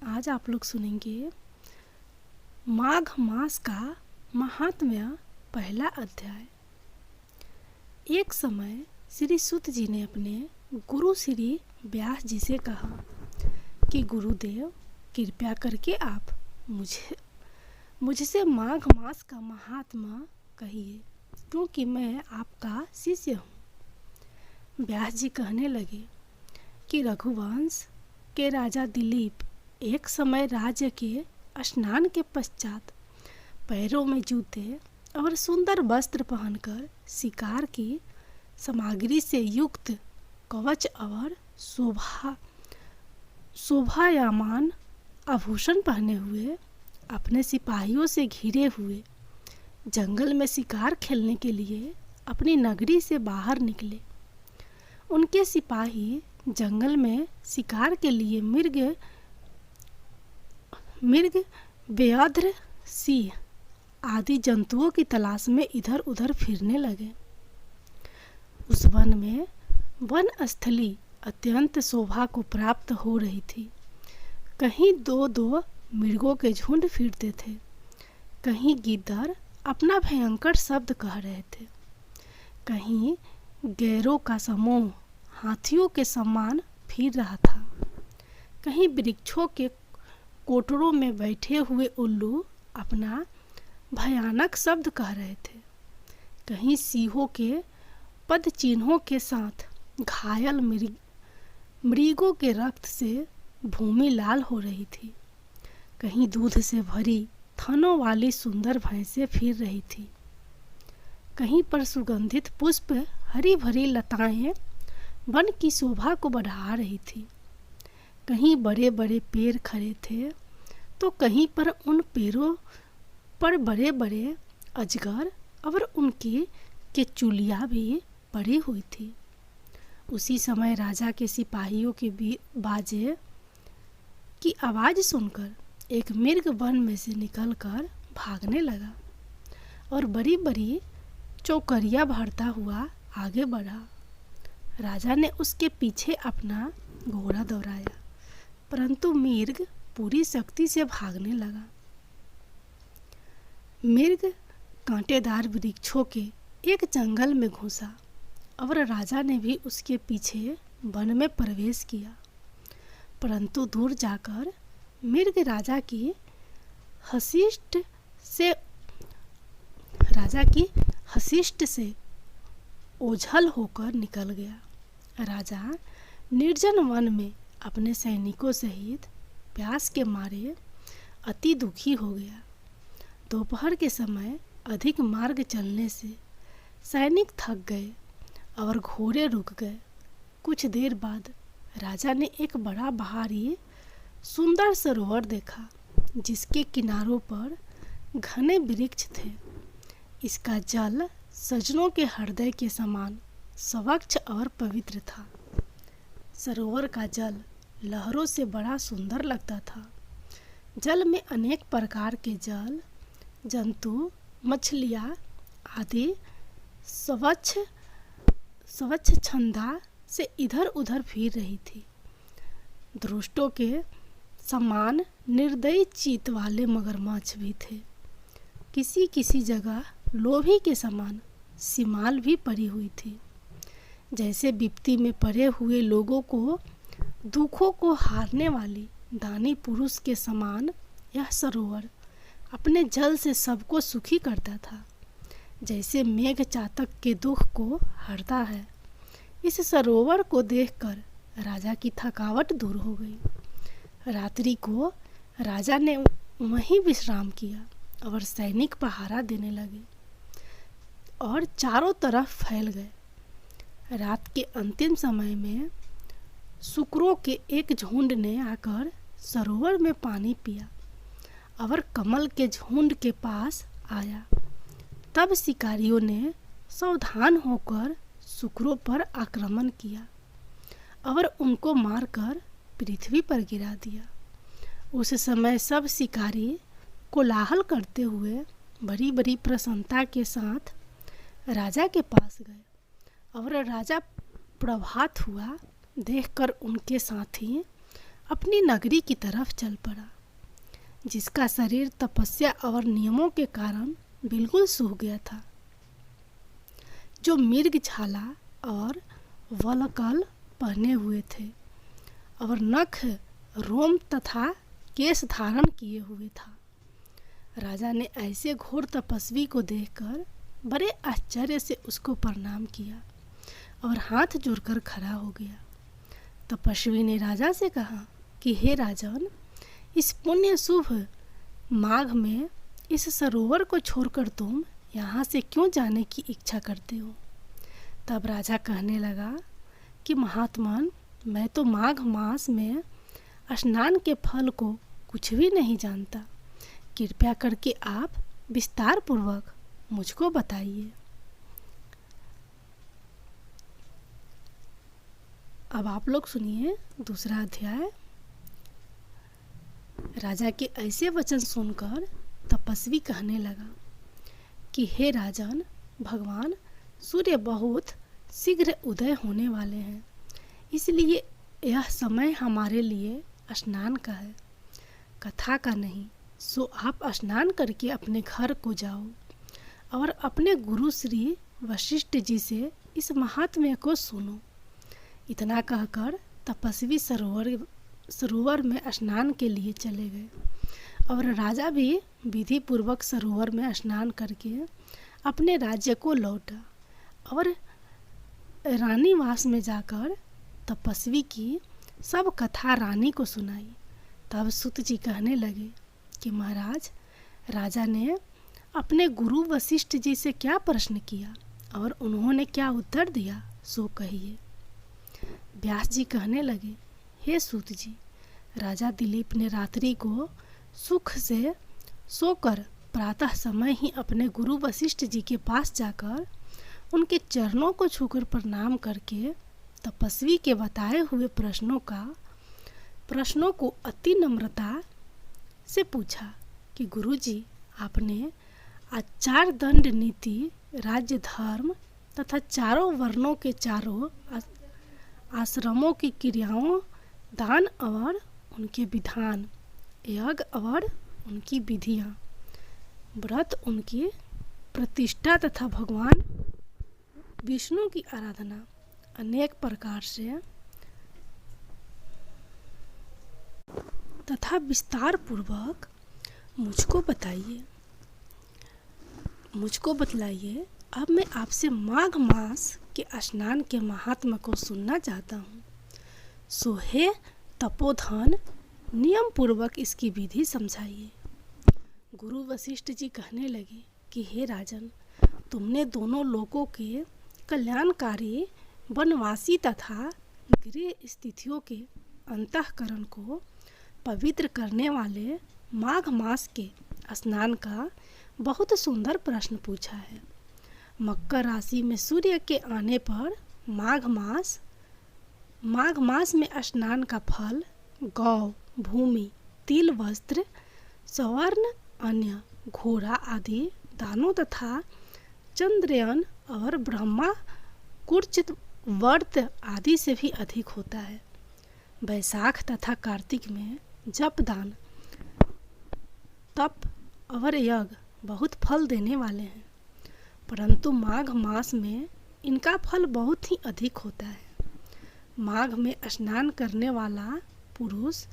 आज आप लोग सुनेंगे माघ मास का महात्म्य पहला अध्याय। एक समय श्री सूत जी ने अपने गुरु श्री व्यास जी से कहा कि गुरुदेव, कृपया करके आप मुझसे माघ मास का महात्म्य कहिए, क्योंकि मैं आपका शिष्य हूँ। व्यास जी कहने लगे कि रघुवंश के राजा दिलीप एक समय राज्य के स्नान के पश्चात पैरों में जूते और सुंदर वस्त्र पहनकर शिकार की सामग्री से युक्त कवच और शोभायमान आभूषण पहने हुए अपने सिपाहियों से घिरे हुए जंगल में शिकार खेलने के लिए अपनी नगरी से बाहर निकले। उनके सिपाही जंगल में शिकार के लिए मृग, व्याघ्र, सिंह आदि जंतुओं की तलाश में इधर उधर फिरने लगे। उस वन में वन स्थली अत्यंत शोभा को प्राप्त हो रही थी। कहीं दो दो मृगों के झुंड फिरते थे, कहीं गिद्दर अपना भयंकर शब्द कह रहे थे, कहीं गैरों का समूह हाथियों के समान फिर रहा था, कहीं वृक्षों के कोटरों में बैठे हुए उल्लू अपना भयानक शब्द कह रहे थे, कहीं सिंहों के पद चिन्हों के साथ घायल मृगों के रक्त से भूमि लाल हो रही थी, कहीं दूध से भरी थनों वाली सुंदर भैंसें फिर रही थी, कहीं पर सुगंधित पुष्प हरी भरी लताएं वन की शोभा को बढ़ा रही थी, कहीं बड़े बड़े पेड़ खड़े थे तो कहीं पर उन पेड़ों पर बड़े बड़े अजगर और उनकी केचुलियाँ भी पड़ी हुई थी। उसी समय राजा के सिपाहियों के बाजे की आवाज़ सुनकर एक मृग वन में से निकलकर भागने लगा और बड़ी बड़ी चौकरियाँ भरता हुआ आगे बढ़ा। राजा ने उसके पीछे अपना घोड़ा दौड़ाया, परंतु मृग पूरी शक्ति से भागने लगा। मृग कांटेदार वृक्षों के एक जंगल में घुसा और राजा ने भी उसके पीछे वन में प्रवेश किया, परंतु दूर जाकर मृग राजा की हशिष्ट से ओझल होकर निकल गया। राजा निर्जन वन में अपने सैनिकों सहित प्यास के मारे अति दुखी हो गया। दोपहर के समय अधिक मार्ग चलने से सैनिक थक गए और घोड़े रुक गए। कुछ देर बाद राजा ने एक बड़ा भारी सुंदर सरोवर देखा, जिसके किनारों पर घने वृक्ष थे। इसका जल सजनों के हृदय के समान स्वच्छ और पवित्र था। सरोवर का जल लहरों से बड़ा सुंदर लगता था। जल में अनेक प्रकार के जल जंतु, मछलियाँ आदि स्वच्छ छंदा से इधर उधर फिर रही थी। दुष्टों के समान निर्दयी चित्त वाले मगरमच्छ भी थे। किसी किसी जगह लोभी के समान सीमाल भी पड़ी हुई थी। जैसे विपत्ति में पड़े हुए लोगों को दुखों को हारने वाली दानी पुरुष के समान यह सरोवर अपने जल से सबको सुखी करता था, जैसे मेघ चातक के दुख को हरता है। इस सरोवर को देखकर राजा की थकावट दूर हो गई। रात्रि को राजा ने वहीं विश्राम किया और सैनिक पहरा देने लगे और चारों तरफ फैल गए। रात के अंतिम समय में सुकरों के एक झुंड ने आकर सरोवर में पानी पिया और कमल के झुंड के पास आया। तब शिकारियों ने सावधान होकर सुकरों पर आक्रमण किया और उनको मारकर पृथ्वी पर गिरा दिया। उस समय सब शिकारी कोलाहल करते हुए बड़ी बड़ी प्रसन्नता के साथ राजा के पास गए और राजा प्रभात हुआ देखकर उनके साथी अपनी नगरी की तरफ चल पड़ा, जिसका शरीर तपस्या और नियमों के कारण बिल्कुल सूख गया था, जो मृगछाला और वलकल पहने हुए थे और नख, रोम तथा केश धारण किए हुए था। राजा ने ऐसे घोर तपस्वी को देखकर बड़े आश्चर्य से उसको प्रणाम किया और हाथ जोड़कर खड़ा हो गया। तपस्वी ने राजा से कहा कि हे राजन, इस पुण्य शुभ माघ में इस सरोवर को छोड़कर तुम यहाँ से क्यों जाने की इच्छा करते हो? तब राजा कहने लगा कि महात्मन, मैं तो माघ मास में स्नान के फल को कुछ भी नहीं जानता। कृपया करके आप विस्तार पूर्वक मुझको बताइए। अब आप लोग सुनिए दूसरा अध्याय। राजा के ऐसे वचन सुनकर तपस्वी कहने लगा कि हे राजन, भगवान सूर्य बहुत शीघ्र उदय होने वाले हैं, इसलिए यह समय हमारे लिए स्नान का है, कथा का नहीं। सो आप स्नान करके अपने घर को जाओ और अपने गुरु श्री वशिष्ठ जी से इस महात्म्य को सुनो। इतना कहकर तपस्वी सरोवर में स्नान के लिए चले गए और राजा भी विधि पूर्वक सरोवर में स्नान करके अपने राज्य को लौटा और रानीवास में जाकर तपस्वी की सब कथा रानी को सुनाई। तब सूत जी कहने लगे कि महाराज, राजा ने अपने गुरु वशिष्ठ जी से क्या प्रश्न किया और उन्होंने क्या उत्तर दिया, सो कहिए। व्यास जी कहने लगे, हे सूत जी, राजा दिलीप ने रात्रि को सुख से सोकर प्रातः समय ही अपने गुरु वशिष्ठ जी के पास जाकर उनके चरणों को छूकर प्रणाम करके तपस्वी के बताए हुए प्रश्नों को अति नम्रता से पूछा कि गुरुजी, आपने आचार दंड नीति, राज्य धर्म तथा चारों वर्णों के चारों आश्रमों की क्रियाओं, दान और उनके विधान, यज्ञ और उनकी विधियाँ, व्रत उनकी प्रतिष्ठा तथा भगवान विष्णु की आराधना अनेक प्रकार से तथा विस्तार पूर्वक मुझको बतलाइए। अब मैं आपसे माघ मास के स्नान के महात्मा को सुनना चाहता हूँ। सो हे तपोधन, नियम पूर्वक इसकी विधि समझाइए। गुरु वशिष्ठ जी कहने लगे कि हे राजन, तुमने दोनों लोगों के कल्याणकारी, वनवासी तथा गृह स्थितियों के अंतःकरण को पवित्र करने वाले माघ मास के स्नान का बहुत सुंदर प्रश्न पूछा है। मकर राशि में सूर्य के आने पर माघ मास में स्नान का फल गौ, भूमि, तिल, वस्त्र, स्वर्ण, अन्य, घोड़ा आदि दानों तथा चंद्रयान और ब्रह्मा कुर्चित व्रत आदि से भी अधिक होता है। वैशाख तथा कार्तिक में जप, दान, तप और यज्ञ बहुत फल देने वाले हैं, परंतु माघ मास में इनका फल बहुत ही अधिक होता है। माघ में स्नान करने वाला पुरुष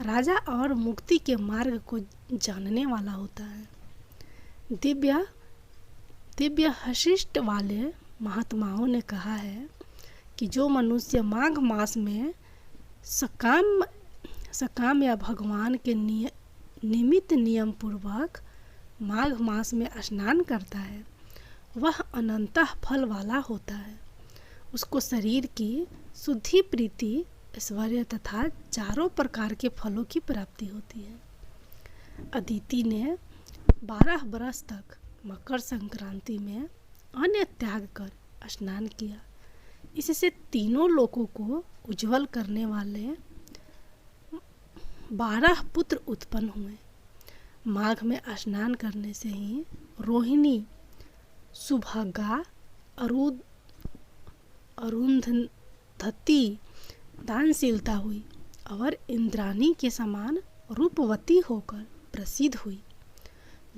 राजा और मुक्ति के मार्ग को जानने वाला होता है। दिव्य हशिष्ट वाले महात्माओं ने कहा है कि जो मनुष्य माघ मास में सकाम या भगवान के निमित्त नियम पूर्वक माघ मास में स्नान करता है, वह अनंतः फल वाला होता है। उसको शरीर की शुद्धि, प्रीति, ऐश्वर्य तथा चारों प्रकार के फलों की प्राप्ति होती है। अदिति ने 12 वर्ष तक मकर संक्रांति में अन्न त्याग कर स्नान किया। इससे तीनों लोकों को उज्जवल करने वाले 12 पुत्र उत्पन्न हुए। माघ में स्नान करने से ही रोहिणी, सुभगा, अरुंधति दानशीलता हुई और इंद्राणी के समान रूपवती होकर प्रसिद्ध हुई,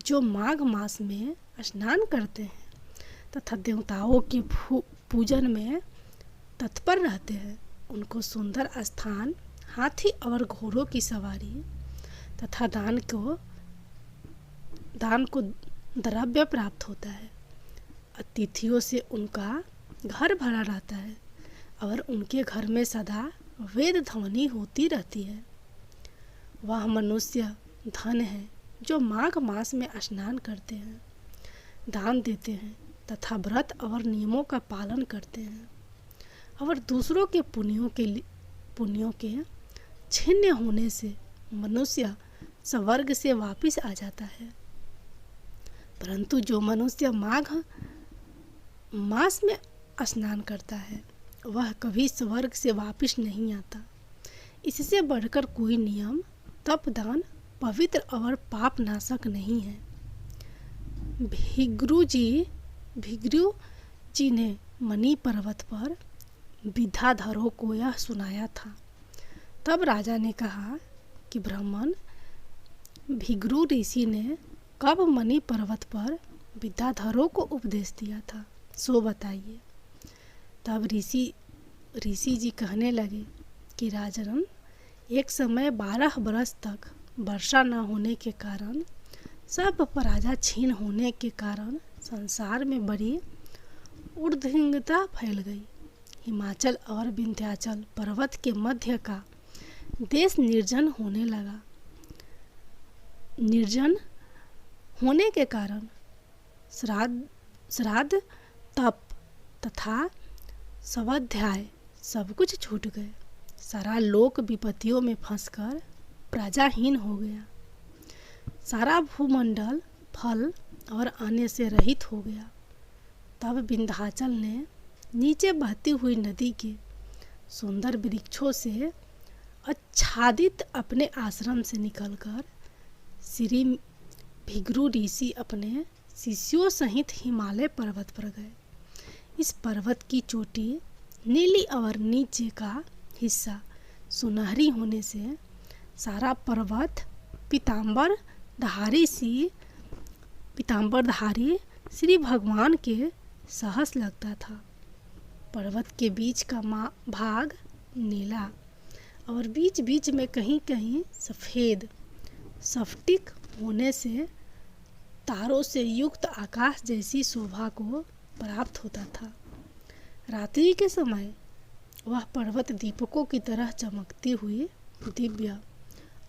जो माघ मास में स्नान करते हैं तथा देवताओं के पूजन में तत्पर रहते हैं। उनको सुंदर स्थान, हाथी और घोड़ों की सवारी तथा दान को द्रव्य प्राप्त होता है। अतिथियों से उनका घर भरा रहता है और उनके घर में सदा वेद ध्वनि होती रहती है। वह मनुष्य धन है जो माघ मास में स्नान करते हैं, दान देते हैं तथा व्रत और नियमों का पालन करते हैं और दूसरों के पुण्यों के छिन्न होने से मनुष्य स्वर्ग से वापस आ जाता है। परंतु जो मनुष्य माघ मास में स्नान करता है वह कभी स्वर्ग से वापस नहीं आता। इससे बढ़कर कोई नियम, तप, दान, पवित्र और पाप नाशक नहीं है। भृगु जी ने मणि पर्वत पर विद्याधरों को यह सुनाया था। तब राजा ने कहा कि ब्राह्मण, भृगु ऋषि ने कब मणि पर्वत पर विद्याधरों को उपदेश दिया था, सो बताइए। तब ऋषि जी कहने लगे कि राजन, एक समय 12 वर्ष तक वर्षा न होने के कारण, सब पराजा छीन होने के कारण संसार में बड़ी उद्विग्नता फैल गई। हिमाचल और विंध्याचल पर्वत के मध्य का देश निर्जन होने लगा। निर्जन होने के कारण श्राद्ध, तप तथा स्वाध्याय सब कुछ छूट गए। सारा लोक विपत्तियों में फंसकर प्रजाहीन हो गया। सारा भूमंडल फल और अन्न से रहित हो गया। तब विंध्याचल ने नीचे बहती हुई नदी के सुंदर वृक्षों से आच्छादित अपने आश्रम से निकलकर श्री भृगु ऋषि अपने शिष्यों सहित हिमालय पर्वत पर गए। इस पर्वत की चोटी नीली और नीचे का हिस्सा सुनहरी होने से सारा पर्वत पीताम्बरधारी श्री भगवान के सहस लगता था। पर्वत के बीच का भाग नीला और बीच बीच में कहीं कहीं सफ़ेद स्फटिक होने से तारों से युक्त आकाश जैसी शोभा को प्राप्त होता था। रात्रि के समय वह पर्वत दीपकों की तरह चमकती हुई दिव्य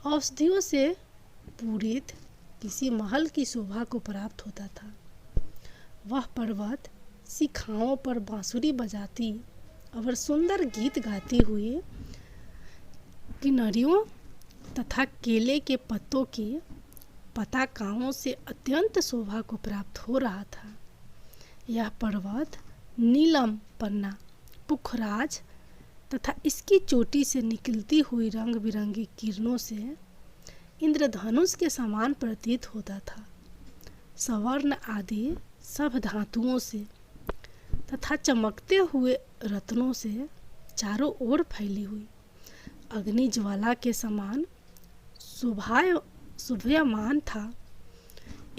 औषधियों से पूरित किसी महल की शोभा को प्राप्त होता था। वह पर्वत शिखाओं पर बांसुरी बजाती और सुंदर गीत गाती हुई किन्नरियों तथा केले के पत्तों की पताकाओं से अत्यंत शोभा को प्राप्त हो रहा था। यह पर्वत नीलम, पन्ना, पुखराज तथा इसकी चोटी से निकलती हुई रंग बिरंगी किरणों से इंद्रधनुष के समान प्रतीत होता था। स्वर्ण आदि सब धातुओं से तथा चमकते हुए रत्नों से चारों ओर फैली हुई अग्नि ज्वाला के समान शोभायमान था।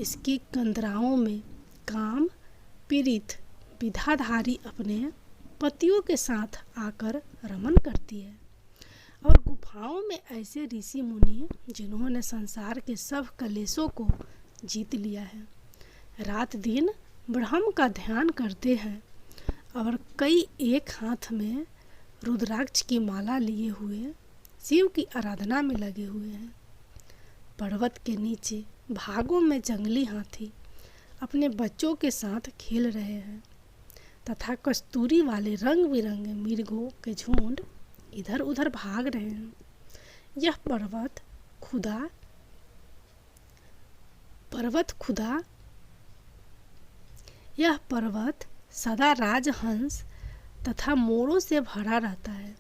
इसकी कंदराओं में काम पीड़ित विद्याधारी अपने पतियों के साथ आकर रमन करती है और गुफाओं में ऐसे ऋषि मुनि जिन्होंने संसार के सब कलेशों को जीत लिया है, रात दिन ब्रह्म का ध्यान करते हैं और कई एक हाथ में रुद्राक्ष की माला लिए हुए शिव की आराधना में लगे हुए हैं। पर्वत के नीचे भागों में जंगली हाथी अपने बच्चों के साथ खेल रहे हैं तथा कस्तूरी वाले रंग बिरंगे मिर्गों के झुंड इधर उधर भाग रहे हैं। यह पर्वत सदा राजहंस तथा मोरों से भरा रहता है।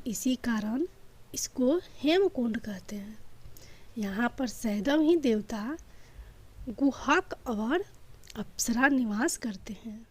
इसी कारण इसको हेमकुंड कहते हैं। यहाँ पर सैदव ही देवता गुहक और अप्सरा निवास करते हैं।